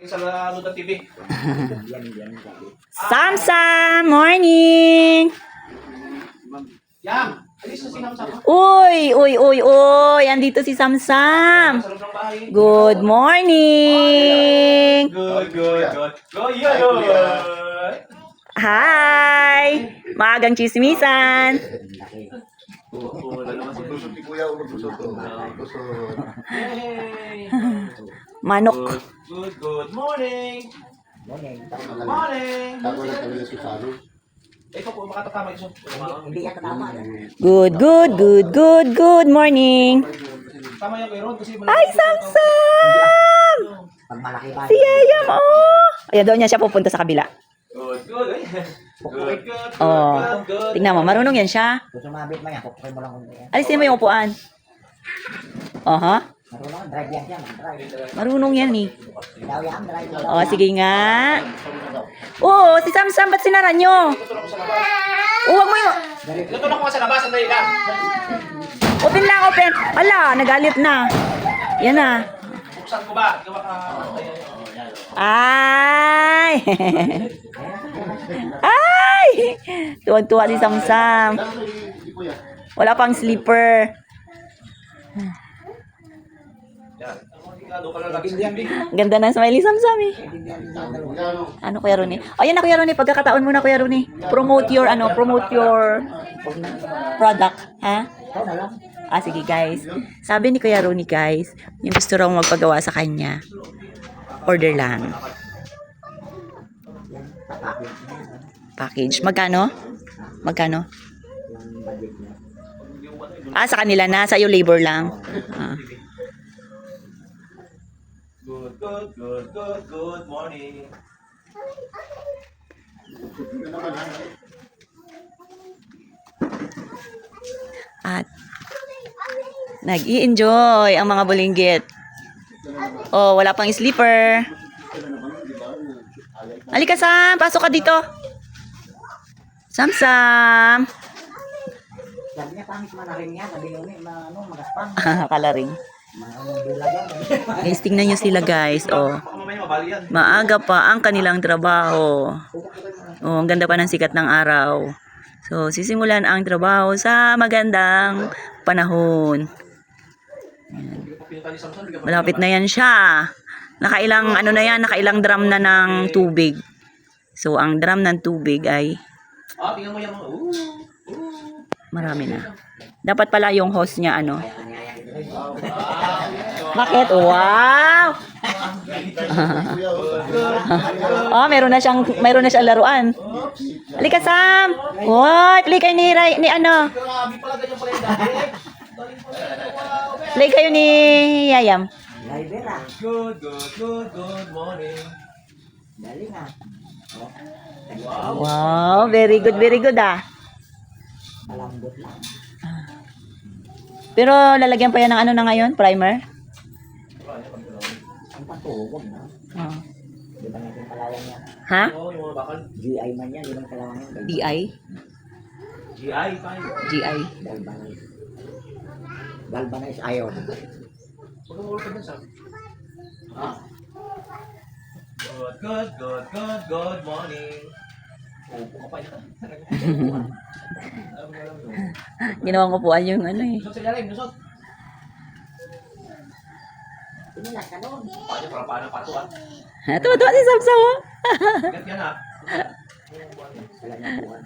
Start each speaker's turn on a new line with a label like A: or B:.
A: Sa Luda TV.
B: Samsam, morning!
A: Yang! Alis na sinamsam.
B: Uy! Andito si Samsam.
A: Sa loob ng bahay.
B: Good morning!
A: Good. Go, yeah.
B: Hi! Maagang chismisan.
A: Hey!
B: Manok.
A: Good morning! Morning! Ikaw po, makatatama ito.
B: Good morning.
A: Tama yan kay Ron kasi
B: Ay, Samsam! Si Yayam, oh! Ayan, doon niya siya pupunta sa kabila.
A: Good.
B: Oh, tingnan mo, marunong yan siya.
C: Sumabit mo yan, kukuhin mo lang kung yan.
B: Alisin mo yung upuan. Aha.
C: Marunong, drive yan siya, drive.
B: Marunong yan eh.
C: Daw yan, drive.
B: Oh, sige nga. Oh, si Samsam, ba't sinara nyo? Huwag mo yung...
A: Ito na ko sa labas, sandali lang.
B: Open lang, open. Ala, nagalit na. Yan na.
A: Buksan ko ba? Ikaw baka...
B: Ay! Ay! Tuwag-tuwa si Samsam. Wala pang sleeper. Ganda ng smiley Samsam eh. Ano Kuya Ronnie? Ayan na Kuya Ronnie, pagkakataon mo na Kuya Ronnie. Promote your product, ha? Sige guys. Sabi ni Kuya Ronnie guys, yung gusto raw magpagawa sa kanya. Order lang. Package. Magkano? Sa kanila na. Sa'yo labor lang.
A: Good morning.
B: At nag-i-enjoy ang mga bulinggit. Oh, wala pang sleeper. Halika Sam, pasok ka dito. Samsam.
C: Sabi niya, pangit manarin yan, sabi nyo magaspang.
B: Kalaring.
C: Bulag yan.
B: Guys, tingnan nyo sila guys. Oh,
A: Baka mamaya mabali yan.
B: maaga pa ang kanilang trabaho. Oh, ang ganda pa ng sikat ng araw. So, sisimulan ang trabaho sa magandang panahon. Malapit na yan siya. Nakailang drum na ng tubig. So, ang drum ng tubig ay
A: Tingnan mo yan mga.
B: marami na. Dapat pala yung host niya Bakit? Wow! Oh, meron na siyang laruan. Halika Sam. Play kayo ni ano?
A: Grabe pala ganyan pala yung dati.
B: Play kayo ni Yayam.
C: Driver ah.
A: Good morning.
C: Dali na.
B: Wow, very good ah.
C: Malambot lang.
B: Pero lalagyan pa yan ng ano na ngayon? Primer?
C: Ang patuwag na.
B: Oh.
C: Di ba natin kalawang yan?
B: Ha?
A: Yung mga bakal.
C: GI man yan, di ba kalawang yan?
B: DI?
A: GI tayo.
B: GI.
C: Galvanize. Galvanize iron.
A: Huwag mo ulit din sa. Good morning. Upo ka pa yan.
B: Ginawang upuan yung ano eh.
A: Nusot sila rin, nusot.
C: Tinilas ka doon.
A: Paano pato ah.
B: Tuwa-tuwa si Samsam oh.
A: Ganyan ah.
C: Wala niya buwan.